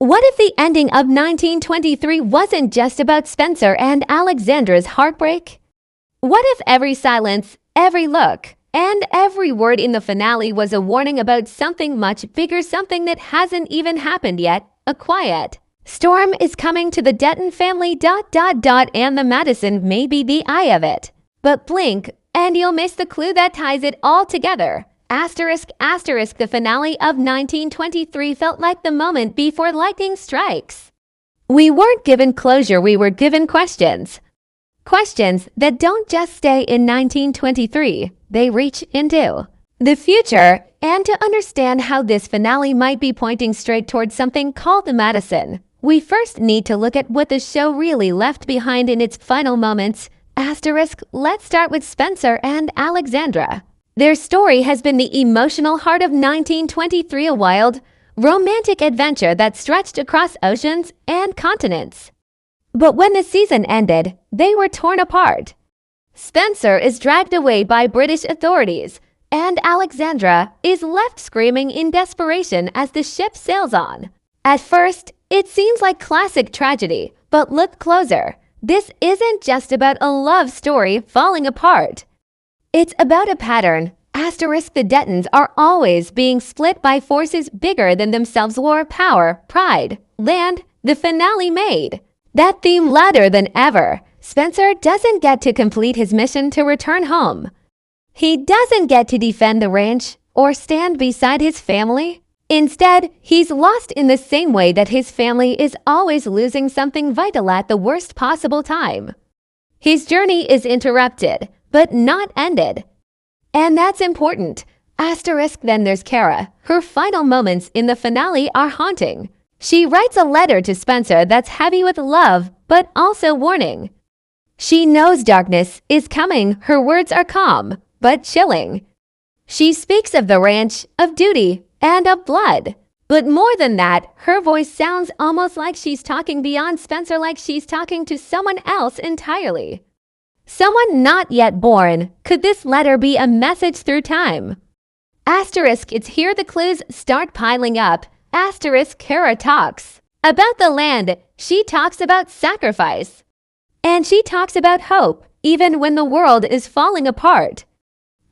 What if the ending of 1923 wasn't just about Spencer and Alexandra's heartbreak? What if every silence, every look, and every word in the finale was a warning about something much bigger, something that hasn't even happened yet, a quiet storm is coming to the Dutton family, and the Madison may be the eye of it. But blink, and you'll miss the clue that ties it all together. Asterisk, asterisk, the finale of 1923 felt like the moment before lightning strikes. We weren't given closure, we were given questions. Questions that don't just stay in 1923, they reach into the future. And to understand how this finale might be pointing straight towards something called the Madison, we first need to look at what the show really left behind in its final moments. Asterisk, let's start with Spencer and Alexandra. Their story has been the emotional heart of 1923, a wild, romantic adventure that stretched across oceans and continents. But when the season ended, they were torn apart. Spencer is dragged away by British authorities, and Alexandra is left screaming in desperation as the ship sails on. At first, it seems like classic tragedy, but look closer. This isn't just about a love story falling apart. It's about a pattern. Asterisk, the Duttons are always being split by forces bigger than themselves: war, power, pride, land. The finale made that theme louder than ever. Spencer doesn't get to complete his mission to return home. He doesn't get to defend the ranch or stand beside his family. Instead, he's lost in the same way that his family is always losing something vital at the worst possible time. His journey is interrupted, but not ended. And that's important. Asterisk, then there's Kara. Her final moments in the finale are haunting. She writes a letter to Spencer that's heavy with love, but also warning. She knows darkness is coming. Her words are calm, but chilling. She speaks of the ranch, of duty, and of blood. But more than that, her voice sounds almost like she's talking beyond Spencer, like she's talking to someone else entirely. Someone not yet born. Could this letter be a message through time? Asterisk, it's here the clues start piling up. Asterisk, Kara talks about the land. She talks about sacrifice. And she talks about hope, even when the world is falling apart.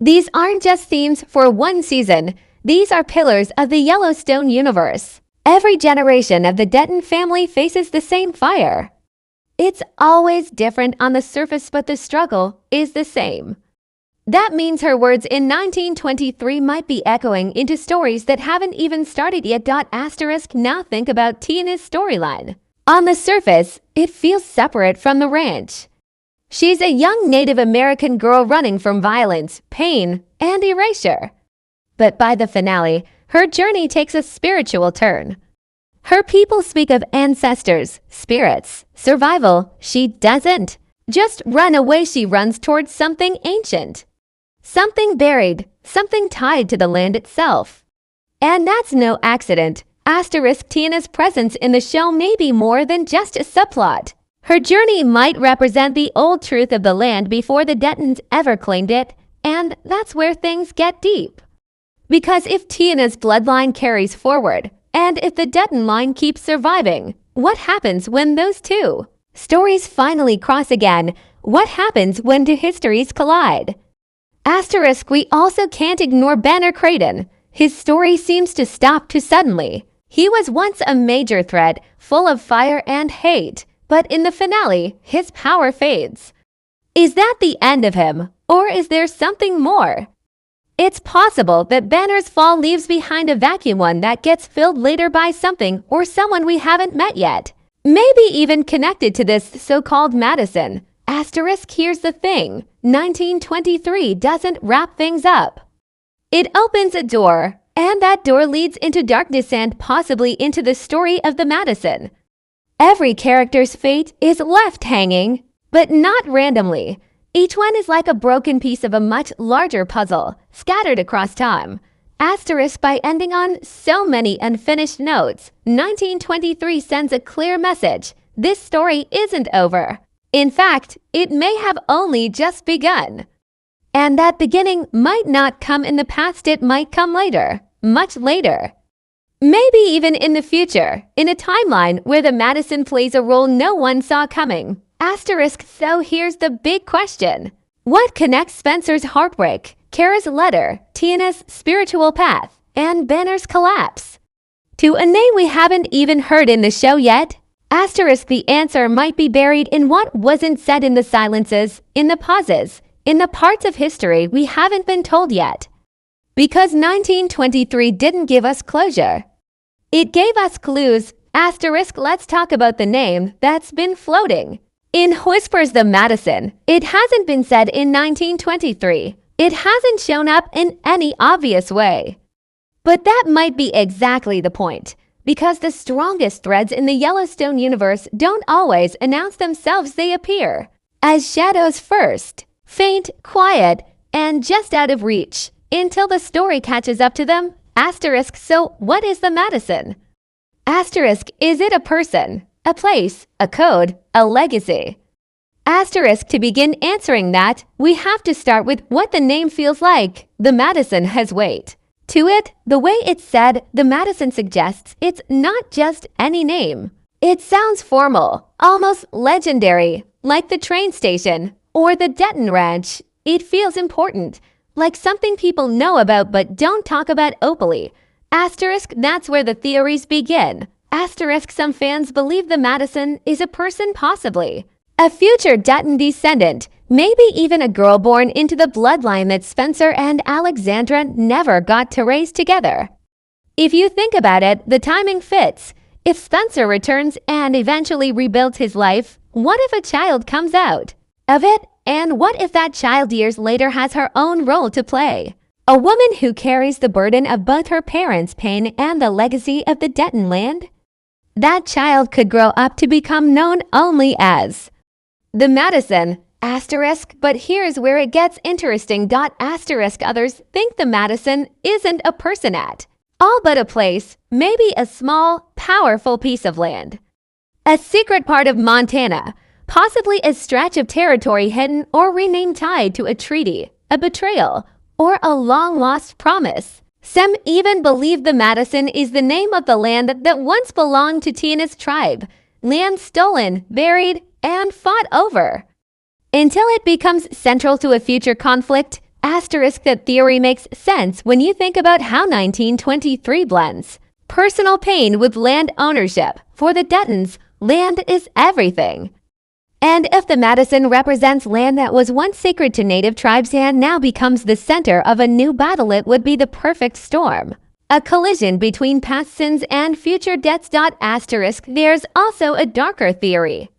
These aren't just themes for one season. These are pillars of the Yellowstone universe. Every generation of the Dutton family faces the same fire. It's always different on the surface, but the struggle is the same. That means her words in 1923 might be echoing into stories that haven't even started yet. Asterisk, now think about Tina's storyline. On the surface, it feels separate from the ranch. She's a young Native American girl running from violence, pain, and erasure. But by the finale, her journey takes a spiritual turn. Her people speak of ancestors, spirits, survival. She doesn't just run away, she runs towards something ancient. Something buried, something tied to the land itself. And that's no accident. Asterisk, Tina's presence in the show may be more than just a subplot. Her journey might represent the old truth of the land before the Duttons ever claimed it, and that's where things get deep. Because if Tina's bloodline carries forward, and if the Dutton line keeps surviving, what happens when those two stories finally cross again? What happens when two histories collide? Asterisk, we also can't ignore Banner Creighton. His story seems to stop too suddenly. He was once a major threat, full of fire and hate, but in the finale, his power fades. Is that the end of him, or is there something more? It's possible that Banner's fall leaves behind a vacuum, one that gets filled later by something or someone we haven't met yet. Maybe even connected to this so-called Madison. Asterisk, here's the thing. 1923 doesn't wrap things up. It opens a door, and that door leads into darkness and possibly into the story of the Madison. Every character's fate is left hanging, but not randomly. Each one is like a broken piece of a much larger puzzle, scattered across time. Asterisk, by ending on so many unfinished notes, 1923 sends a clear message. This story isn't over. In fact, it may have only just begun. And that beginning might not come in the past, it might come later, much later. Maybe even in the future, in a timeline where the Madison plays a role no one saw coming. Asterisk, so here's the big question. What connects Spencer's heartbreak, Kara's letter, Tina's spiritual path, and Banner's collapse to a name we haven't even heard in the show yet? Asterisk, the answer might be buried in what wasn't said, in the silences, in the pauses, in the parts of history we haven't been told yet. Because 1923 didn't give us closure. It gave us clues. Asterisk, let's talk about the name that's been floating in whispers, the Madison. It hasn't been said in 1923. It hasn't shown up in any obvious way. But that might be exactly the point, because the strongest threads in the Yellowstone universe don't always announce themselves. They appear as shadows first, faint, quiet, and just out of reach, until the story catches up to them. Asterisk, so what is the Madison? Asterisk, is it a person, a place, a code, a legacy? Asterisk, to begin answering that, we have to start with what the name feels like. The Madison has weight to it. The way it's said, the Madison suggests it's not just any name. It sounds formal, almost legendary, like the train station or the Dutton ranch. It feels important, like something people know about but don't talk about openly. Asterisk, that's where the theories begin. Asterisk, some fans believe the Madison is a person, possibly a future Dutton descendant, maybe even a girl born into the bloodline that Spencer and Alexandra never got to raise together. If you think about it, the timing fits. If Spencer returns and eventually rebuilds his life, what if a child comes out of it? And what if that child years later has her own role to play? A woman who carries the burden of both her parents' pain and the legacy of the Dutton land? That child could grow up to become known only as the Madison. Asterisk, but here's where it gets interesting. Asterisk, others think the Madison isn't a person at all but a place, maybe a small, powerful piece of land. A secret part of Montana, possibly a stretch of territory hidden or renamed, tied to a treaty, a betrayal, or a long-lost promise. Some even believe the Madison is the name of the land that once belonged to Tina's tribe, land stolen, buried, and fought over, until it becomes central to a future conflict. Asterisk, that theory makes sense when you think about how 1923 blends personal pain with land ownership. For the Duttons, land is everything. And if the Madison represents land that was once sacred to native tribes and now becomes the center of a new battle, it would be the perfect storm. A collision between past sins and future debts. Asterisk, there's also a darker theory.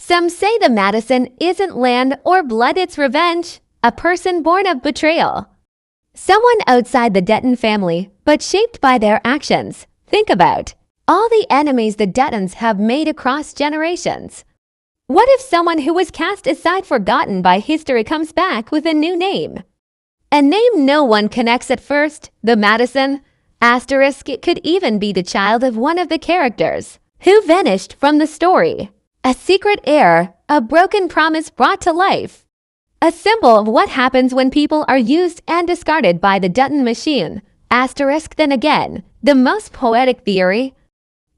Some say the Madison isn't land or blood, it's revenge, a person born of betrayal. Someone outside the Dutton family, but shaped by their actions. Think about all the enemies the Duttons have made across generations. What if someone who was cast aside, forgotten by history, comes back with a new name? A name no one connects at first, the Madison. Asterisk, it could even be the child of one of the characters who vanished from the story. A secret heir, a broken promise brought to life. A symbol of what happens when people are used and discarded by the Dutton machine. Asterisk, then again, the most poetic theory.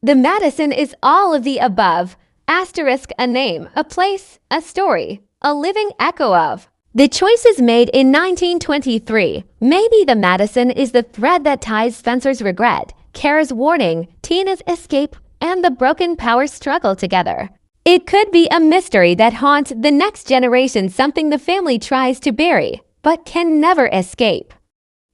The Madison is all of the above. Asterisk, a name, a place, a story, a living echo of the choices made in 1923. Maybe the Madison is the thread that ties Spencer's regret, Kara's warning, Tina's escape, and the broken power struggle together. It could be a mystery that haunts the next generation, something the family tries to bury, but can never escape.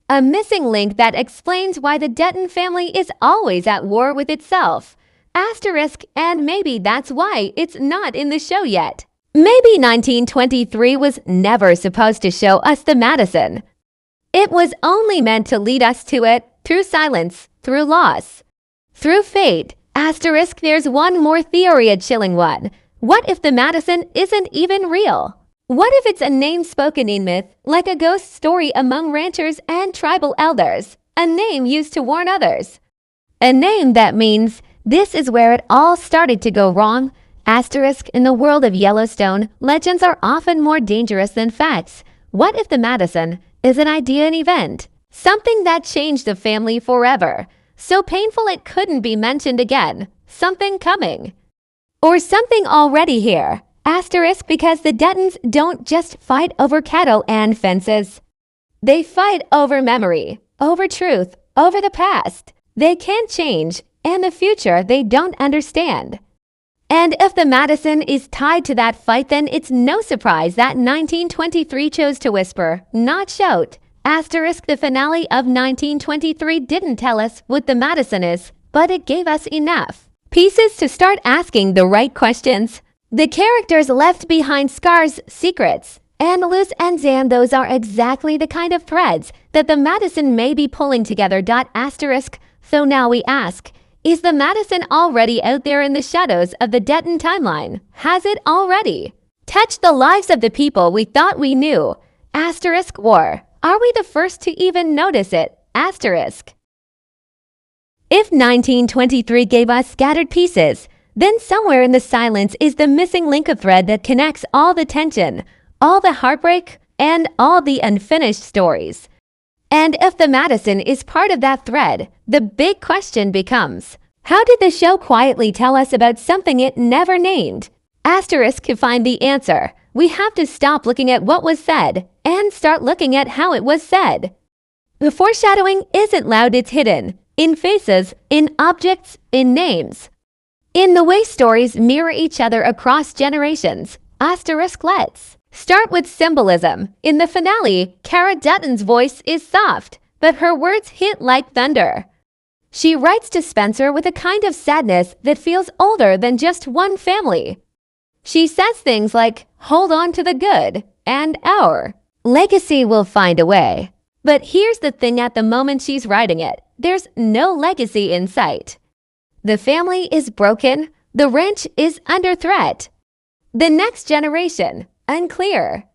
A missing link that explains why the Dutton family is always at war with itself. Asterisk, and maybe that's why it's not in the show yet. Maybe 1923 was never supposed to show us the Madison. It was only meant to lead us to it, through silence, through loss, through fate. Asterisk, there's one more theory, a chilling one. What if the Madison isn't even real? What if it's a name spoken in myth, like a ghost story among ranchers and tribal elders? A name used to warn others. A name that means this is where it all started to go wrong. Asterisk, in the world of Yellowstone, legends are often more dangerous than facts. What if the Madison is an idea, an event? Something that changed the family forever. So painful it couldn't be mentioned again. Something coming. Or something already here. Asterisk because the Duttons don't just fight over cattle and fences. They fight over memory, over truth, over the past. They can't change, and the future they don't understand. And if the Madison is tied to that fight, then it's no surprise that 1923 chose to whisper, not shout. Asterisk the finale of 1923 didn't tell us what the Madison is, but it gave us enough pieces to start asking the right questions. The characters left behind scars, secrets, and loose ends, and those are exactly the kind of threads that the Madison may be pulling together. Asterisk. So now we ask, is the Madison already out there in the shadows of the Dutton timeline? Has it already touched the lives of the people we thought we knew? Asterisk. Or are we the first to even notice it? Asterisk. If 1923 gave us scattered pieces, then somewhere in the silence is the missing link, of thread that connects all the tension, all the heartbreak, and all the unfinished stories. And if the Madison is part of that thread, the big question becomes, how did the show quietly tell us about something it never named? Asterisk. To find the answer, we have to stop looking at what was said and start looking at how it was said. The foreshadowing isn't loud, it's hidden. In faces, in objects, in names. In the way stories mirror each other across generations. Asterisk. Let's start with symbolism. In the finale, Cara Dutton's voice is soft, but her words hit like thunder. She writes to Spencer with a kind of sadness that feels older than just one family. She says things like, hold on to the good, and our legacy will find a way. But here's the thing, at the moment she's writing it, there's no legacy in sight. The family is broken, the ranch is under threat. The next generation, unclear.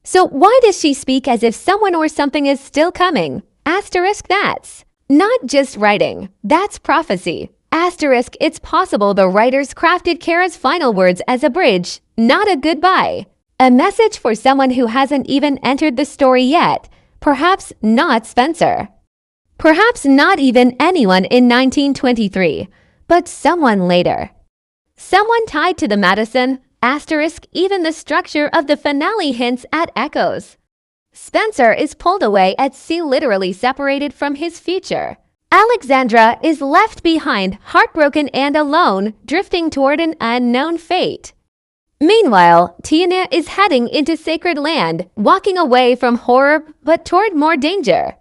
So why does she speak as if someone or something is still coming? Asterisk. That's not just writing, that's prophecy. Asterisk. It's possible the writers crafted Cara's final words as a bridge, not a goodbye. A message for someone who hasn't even entered the story yet. Perhaps not Spencer. Perhaps not even anyone in 1923, but someone later. Someone tied to the Madison. Asterisk. Even the structure of the finale hints at echoes. Spencer is pulled away at sea, literally separated from his future. Alexandra is left behind, heartbroken and alone, drifting toward an unknown fate. Meanwhile, Tina is heading into sacred land, walking away from horror but toward more danger.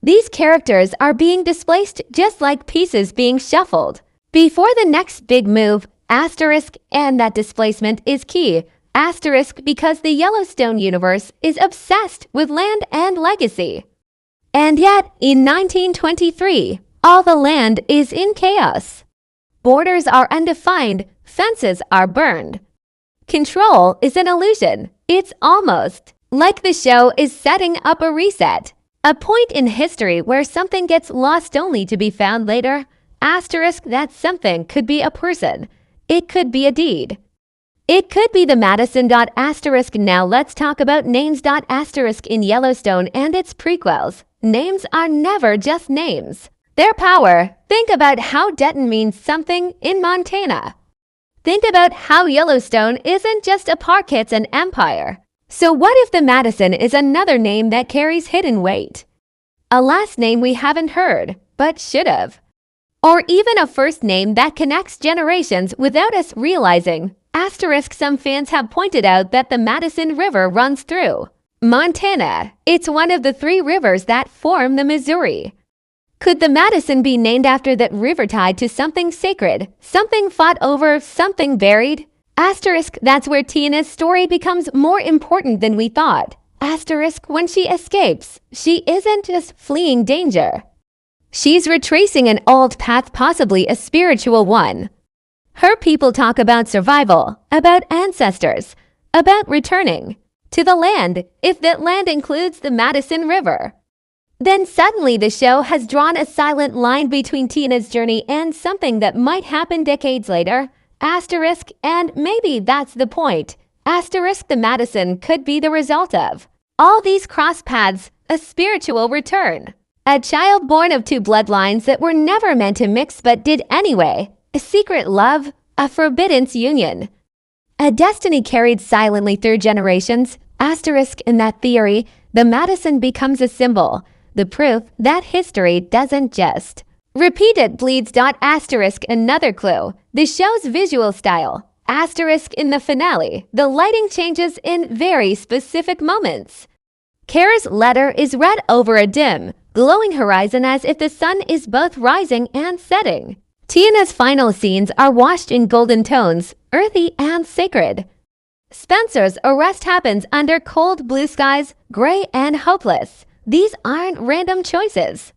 These characters are being displaced just like pieces being shuffled before the next big move. Asterisk. And that displacement is key. Asterisk. Because the Yellowstone universe is obsessed with land and legacy. And yet, in 1923, all the land is in chaos. Borders are undefined, fences are burned. Control is an illusion. It's almost like the show is setting up a reset. A point in history where something gets lost only to be found later. Asterisk. That something could be a person. It could be a deed. It could be the Madison. Asterisk. Now let's talk about names. Asterisk. In Yellowstone and its prequels, names are never just names. Their power. Think about how Dutton means something in Montana. Think about how Yellowstone isn't just a park, it's an empire. So what if the Madison is another name that carries hidden weight? A last name we haven't heard, but should have. Or even a first name that connects generations without us realizing. Asterisk. Some fans have pointed out that the Madison River runs through Montana. It's one of the 3 rivers that form the Missouri. Could the Madison be named after that river, tied to something sacred, something fought over, something buried? Asterisk. That's where Tina's story becomes more important than we thought. Asterisk. When she escapes, she isn't just fleeing danger. She's retracing an old path, possibly a spiritual one. Her people talk about survival, about ancestors, about returning to the land, if that land includes the Madison River. Then suddenly the show has drawn a silent line between Tina's journey and something that might happen decades later. Asterisk. And maybe that's the point. Asterisk. The Madison could be the result of all these cross paths, a spiritual return. A child born of two bloodlines that were never meant to mix but did anyway. A secret love, a forbidden union. A destiny carried silently through generations. Asterisk in that theory, the Madison becomes a symbol, the proof that history doesn't just repeat it bleeds. Asterisk another clue, the show's visual style. Asterisk in the finale, the lighting changes in very specific moments. Kara's letter is read over a dim, glowing horizon as if the sun is both rising and setting. Tiana's final scenes are washed in golden tones, earthy and sacred. Spencer's arrest happens under cold blue skies, gray and hopeless. These aren't random choices.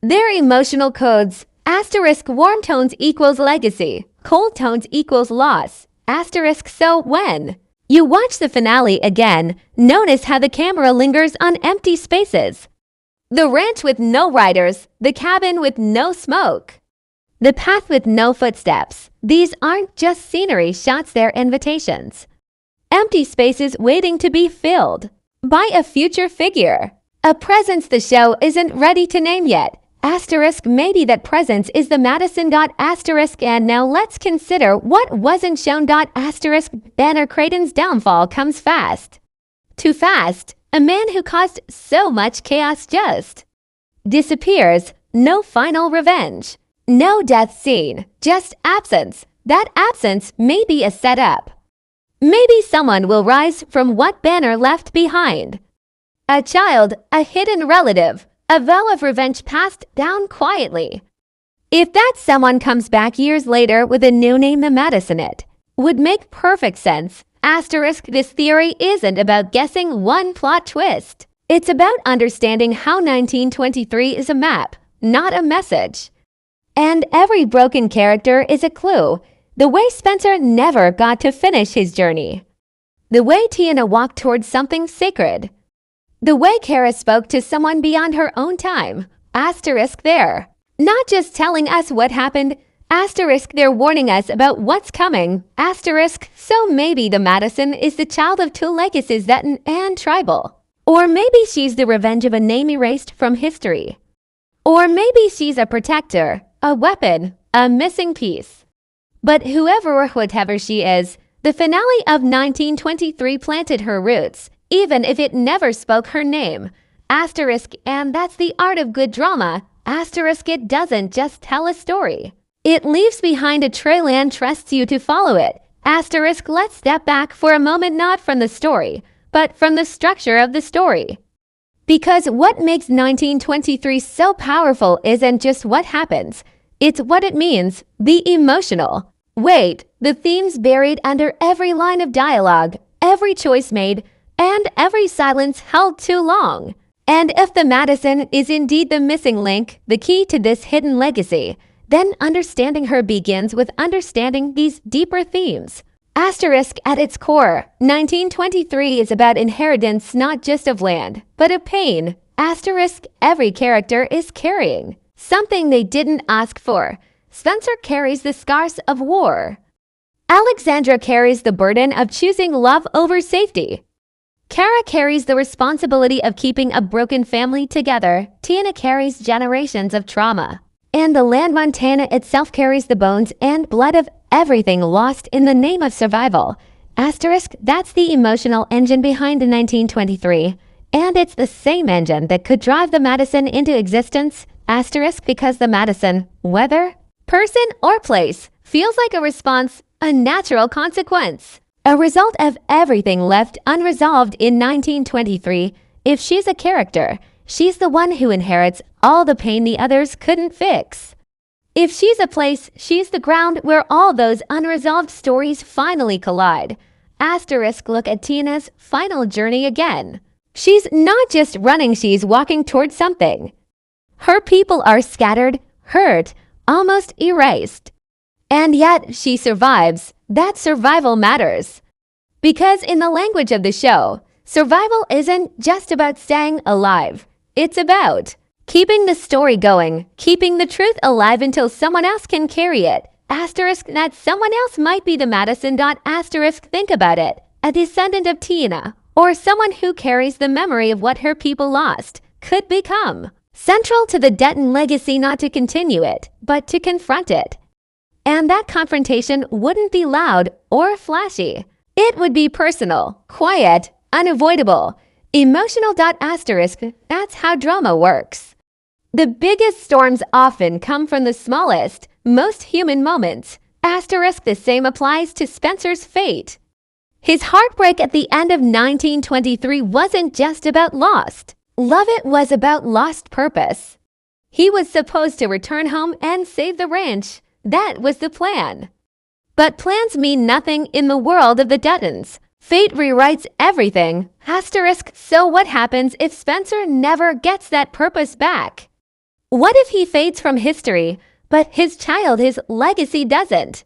They're emotional codes. Asterisk warm tones equals legacy. Cold tones equals loss. Asterisk so when you watch the finale again, notice how the camera lingers on empty spaces. The ranch with no riders, the cabin with no smoke, the path with no footsteps. These aren't just scenery shots, they're invitations. Empty spaces waiting to be filled by a future figure. A presence the show isn't ready to name yet. Asterisk maybe that presence is the Madison. Asterisk and now let's consider what wasn't shown. Asterisk Banner Creighton's downfall comes fast. Too fast. A man who caused so much chaos just disappears. No final revenge. No death scene. Just absence. That absence may be a setup. Maybe someone will rise from what Banner left behind. A child, a hidden relative, a vow of revenge passed down quietly. If that someone comes back years later with a new name, the Madison, it would make perfect sense. Asterisk this theory isn't about guessing one plot twist. It's about understanding how 1923 is a map, not a message. And every broken character is a clue. The way Spencer never got to finish his journey. The way Tiana walked towards something sacred. The way Kara spoke to someone beyond her own time. Asterisk there. Not just telling us what happened. Asterisk they're warning us about what's coming. Asterisk so maybe the Madison is the child of two legacies, Dutton and tribal. Or maybe she's the revenge of a name erased from history. Or maybe she's a protector, a weapon, a missing piece. But whoever or whatever she is, the finale of 1923 planted her roots, even if it never spoke her name. Asterisk and that's the art of good drama. Asterisk it doesn't just tell a story. It leaves behind a trail and trusts you to follow it. Asterisk let's step back for a moment, not from the story, but from the structure of the story. Because what makes 1923 so powerful isn't just what happens, it's what it means, the emotional weight, the themes buried under every line of dialogue, every choice made, and every silence held too long. And if the Madison is indeed the missing link, the key to this hidden legacy, then understanding her begins with understanding these deeper themes. Asterisk at its core, 1923 is about inheritance not just of land, but of pain. Asterisk every character is carrying something they didn't ask for. Spencer carries the scars of war. Alexandra carries the burden of choosing love over safety. Kara carries the responsibility of keeping a broken family together. Tiana carries generations of trauma. And the land Montana itself carries the bones and blood of everything lost in the name of survival. Asterisk, that's the emotional engine behind the 1923. And it's the same engine that could drive the Madison into existence. Asterisk because the Madison, whether person or place, feels like a response, a natural consequence. A result of everything left unresolved in 1923. If she's a character, she's the one who inherits all the pain the others couldn't fix. If she's a place, she's the ground where all those unresolved stories finally collide. Asterisk look at Tiana's final journey again. She's not just running, she's walking towards something. Her people are scattered, hurt, almost erased. And yet she survives. That survival matters. Because in the language of the show, survival isn't just about staying alive. It's about keeping the story going, keeping the truth alive until someone else can carry it. Asterisk that someone else might be the Madison. Asterisk think about it, a descendant of Tiana, or someone who carries the memory of what her people lost, could become. Central to the Dutton legacy not to continue it, but to confront it. And that confrontation wouldn't be loud or flashy. It would be personal, quiet, unavoidable, emotional. That's how drama works. The biggest storms often come from the smallest, most human moments. The same applies to Spencer's fate. His heartbreak at the end of 1923 wasn't just about lost love, it was about lost purpose. He was supposed to return home and save the ranch. That was the plan. But plans mean nothing in the world of the Duttons. Fate rewrites everything. So what happens if Spencer never gets that purpose back? What if he fades from history, but his legacy doesn't?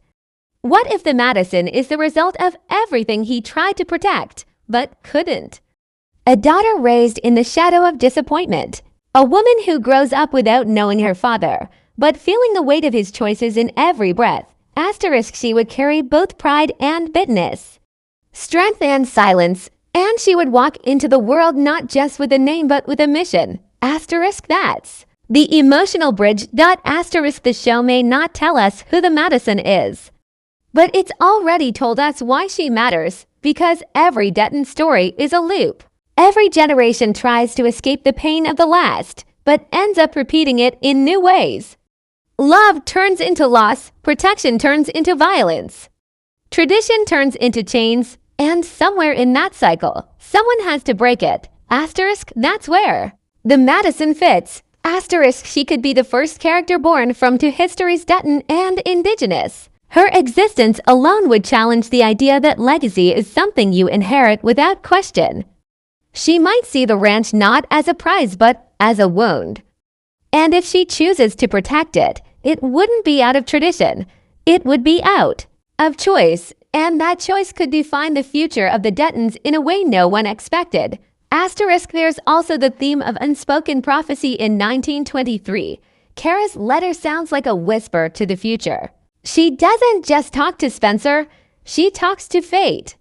What if the Madison is the result of everything he tried to protect, but couldn't? A daughter raised in the shadow of disappointment. A woman who grows up without knowing her father, but feeling the weight of his choices in every breath. She would carry both pride and bitterness, strength and silence, and she would walk into the world not just with a name but with a mission. That's the emotional bridge. The show may not tell us who the Madison is, but it's already told us why she matters, because every Dutton story is a loop. Every generation tries to escape the pain of the last, but ends up repeating it in new ways. Love turns into loss, protection turns into violence, tradition turns into chains, and somewhere in that cycle, someone has to break it. That's where the Madison fits. She could be the first character born from two histories, Dutton and Indigenous. Her existence alone would challenge the idea that legacy is something you inherit without question. She might see the ranch not as a prize but as a wound. And if she chooses to protect it, it wouldn't be out of tradition. It would be out of choice, and that choice could define the future of the Duttons in a way no one expected. There's also the theme of unspoken prophecy in 1923. Kara's letter sounds like a whisper to the future. She doesn't just talk to Spencer, she talks to fate.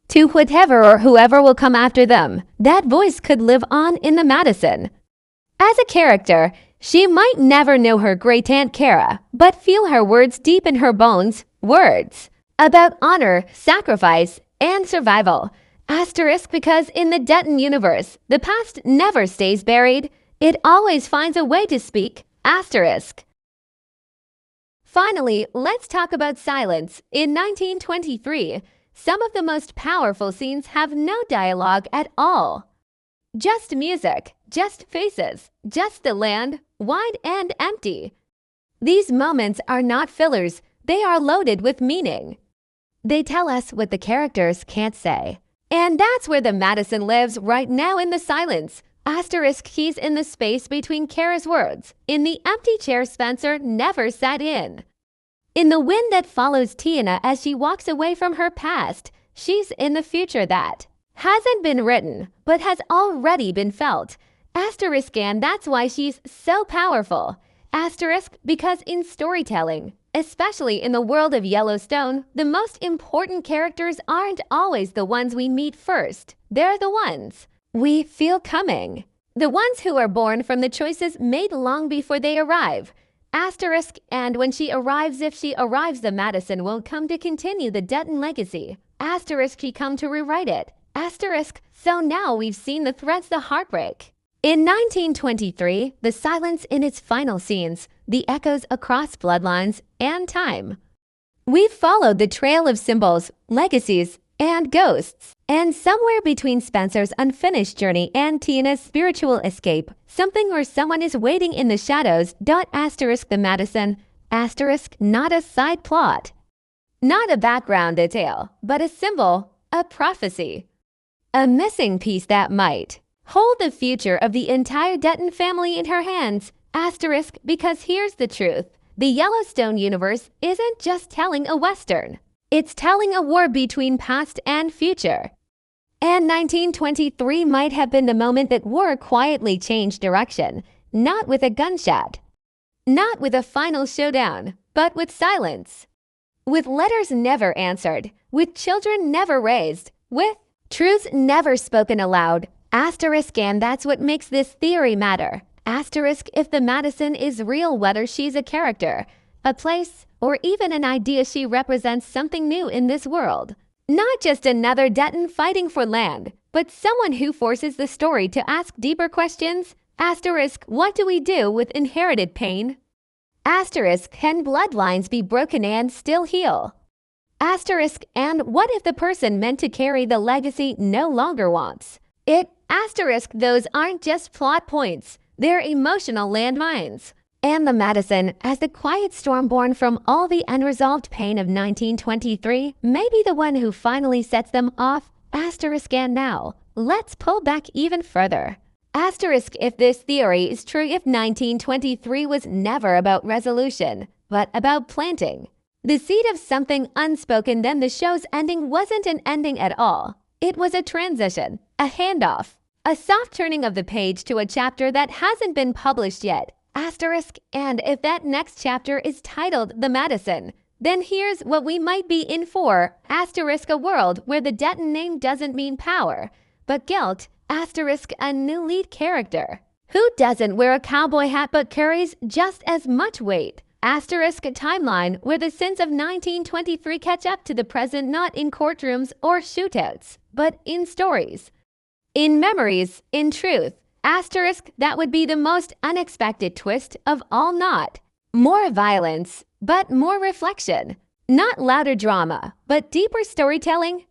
To whatever or whoever will come after them. That voice could live on in the Madison. As a character, she might never know her great-aunt Kara, but feel her words deep in her bones. Words about honor, sacrifice, and survival. Because in the Dutton universe, the past never stays buried. It always finds a way to speak. Finally, let's talk about silence. In 1923, some of the most powerful scenes have no dialogue at all. Just music, just faces, just the land, wide and empty. These moments are not fillers, they are loaded with meaning. They tell us what the characters can't say. And that's where the Madison lives right now, in the silence. He's in the space between Kara's words, in the empty chair Spencer never sat in the wind that follows Tiana as she walks away from her past. She's in the future that hasn't been written, but has already been felt. And that's why she's so powerful. Because in storytelling, especially in the world of Yellowstone, the most important characters aren't always the ones we meet first. They're the ones we feel coming. The ones who are born from the choices made long before they arrive. And when she arrives, if she arrives, the Madison won't come to continue the Dutton legacy. She come to rewrite it. So now we've seen the threats, the heartbreak. In 1923, the silence in its final scenes, the echoes across bloodlines and time. We've followed the trail of symbols, legacies, and ghosts. And somewhere between Spencer's unfinished journey and Tiana's spiritual escape, something or someone is waiting in the shadows. The Madison, not a side plot. Not a background detail, but a symbol, a prophecy. A missing piece that might hold the future of the entire Dutton family in her hands. Because here's the truth. The Yellowstone universe isn't just telling a Western. It's telling a war between past and future. And 1923 might have been the moment that war quietly changed direction. Not with a gunshot. Not with a final showdown, but with silence. With letters never answered. With children never raised. With truths never spoken aloud. And that's what makes this theory matter. Asterisk if the Madison is real, whether she's a character, a place, or even an idea, she represents something new in this world. Not just another Dutton fighting for land, but someone who forces the story to ask deeper questions. Asterisk, what do we do with inherited pain? Asterisk, can bloodlines be broken and still heal? Asterisk, and what if the person meant to carry the legacy no longer wants it? Asterisk, those aren't just plot points, they're emotional landmines. And the Madison, as the quiet storm born from all the unresolved pain of 1923, may be the one who finally sets them off. Asterisk, and now, let's pull back even further. Asterisk, if this theory is true, if 1923 was never about resolution, but about planting the seed of something unspoken, then the show's ending wasn't an ending at all. It was a transition, a handoff, a soft turning of the page to a chapter that hasn't been published yet. Asterisk, and if that next chapter is titled The Madison, then here's what we might be in for. Asterisk, a world where the Dutton name doesn't mean power, but guilt. Asterisk, a new lead character who doesn't wear a cowboy hat but carries just as much weight. Asterisk, a timeline where the sins of 1923 catch up to the present, not in courtrooms or shootouts, but in stories, in memories, in truth. Asterisk, that would be the most unexpected twist of all. Not more violence, but more reflection. Not louder drama, but deeper storytelling.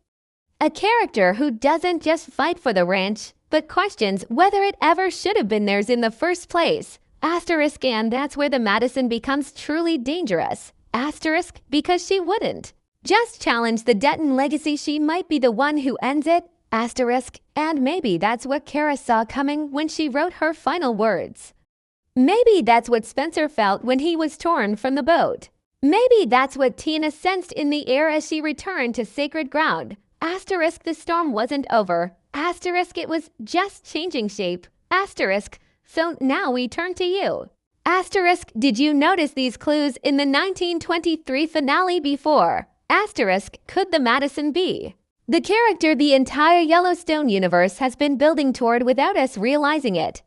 A character who doesn't just fight for the ranch, but questions whether it ever should have been theirs in the first place. Asterisk, and that's where the Madison becomes truly dangerous. Asterisk, because she wouldn't just challenge the Dutton legacy, she might be the one who ends it. Asterisk, and maybe that's what Kara saw coming when she wrote her final words. Maybe that's what Spencer felt when he was torn from the boat. Maybe that's what Tina sensed in the air as she returned to sacred ground. Asterisk, the storm wasn't over. Asterisk, it was just changing shape. Asterisk, so now we turn to you. Asterisk, did you notice these clues in the 1923 finale before? Asterisk, could the Madison be the character the entire Yellowstone universe has been building toward without us realizing it?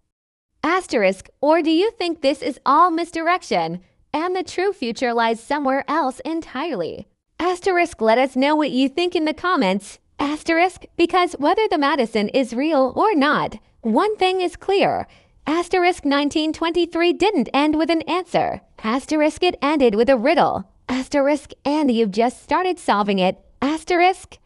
Asterisk, or do you think this is all misdirection and the true future lies somewhere else entirely? Asterisk, let us know what you think in the comments. Asterisk, because whether the Madison is real or not, one thing is clear. Asterisk, 1923 didn't end with an answer. Asterisk, it ended with a riddle. Asterisk, and you've just started solving it. Asterisk.